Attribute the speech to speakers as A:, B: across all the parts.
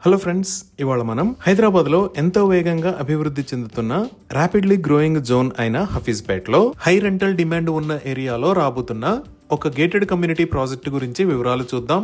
A: Hello friends, ఇవాళ మనం హైదరాబాద్ లో ఎంతో వేగంగా అభివృద్ధి చెందుతున్న ర్యాపిడ్లీ గ్రోయింగ్ జోన్ అయిన హఫీజ్పేట్ లో హై రెంటల్ డిమాండ్ ఉన్న ఏరియాలో రాబోతున్న ఒక గేటెడ్ కమ్యూనిటీ ప్రాజెక్ట్ గురించి వివరాలు చూద్దాం.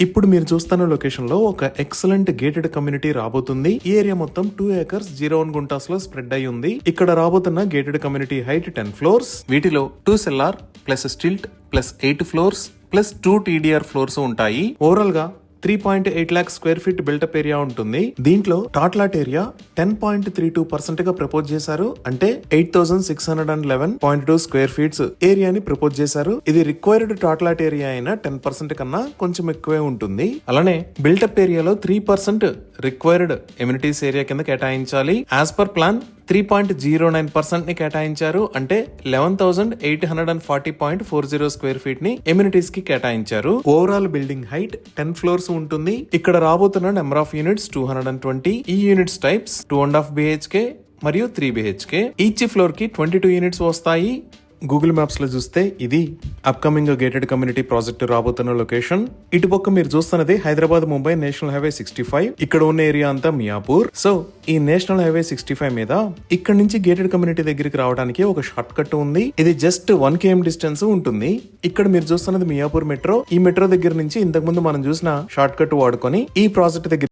A: ఇప్పుడు మీరు చూస్తున్న లొకేషన్ లో ఒక ఎక్సలెంట్ గేటెడ్ కమ్యూనిటీ రాబోతుంది. ఈ ఏరియా మొత్తం 2 acres 01 గుంటాస్ లో స్ప్రెడ్ అయి ఉంది. ఇక్కడ రాబోతున్న గేటెడ్ కమ్యూనిటీ హైట్ 10 floors. వీటిలో 2 cellar plus stilt plus 8 floors plus 2 TDR floors ఉంటాయి. ఓవరాల్ గా 3.8 lakh square feet built-up area ఉంటుంది. దీంట్లో టాట్లాట్ ఏరియా 10.32% గా ప్రపోజ్ చేశారు. అంటే 8611.2 స్క్వేర్ ఫీట్స్ ఏరియాని ప్రపోజ్ చేశారు. ఇది రిక్వైర్డ్ టాట్లాట్ ఏరియా అయినా 10% కన్నా కొంచెం ఎక్కువే ఉంటుంది. అలానే బిల్టప్ ఏరియాలో 3% రిక్వైర్డ్ ఎమ్యూనిటీస్ ఏరియా కింద కేటాయించాలి. యాజ్ పర్ ప్లాన్ 3.09% ని కేటాయించారు. అంటే 11,840.40 స్క్వేర్ ఫీట్ ని ఎమ్యూనిటీస్ కి కేటాయించారు. ఓవరాల్ బిల్డింగ్ హైట్ 10 floors ఉంటుంది. ఇక్కడ రాబోతున్న నెంబర్ ఆఫ్ యూనిట్స్ 220. ఈ యూనిట్స్ టైప్స్ 2.5 BHK మరియు 3 BHK. ఈచ్ ఫ్లోర్ కి 22 యూనిట్స్ వస్తాయి. గూగుల్ మ్యాప్స్ లో చూస్తే ఇది అప్కమింగ్ గేటెడ్ కమ్యూనిటీ ప్రాజెక్ట్ రాబోతున్న లొకేషన్. ఇటుపక్క మీరు చూస్తున్నది హైదరాబాద్ ముంబై నేషనల్ హైవే 65. ఇక్కడ ఉన్న ఏరియా అంతా మియాపూర్. సో ఈ నేషనల్ హైవే 65 మీద ఇక్కడ నుంచి గేటెడ్ కమ్యూనిటీ దగ్గరికి రావడానికి ఒక షార్ట్ కట్ ఉంది. ఇది జస్ట్ 1 km డిస్టెన్స్ ఉంటుంది. ఇక్కడ మీరు చూస్తున్నది మియాపూర్ మెట్రో. ఈ మెట్రో దగ్గర నుంచి ఇంతకు ముందు మనం చూసిన షార్ట్ కట్ వాడుకొని ఈ ప్రాజెక్ట్ దగ్గర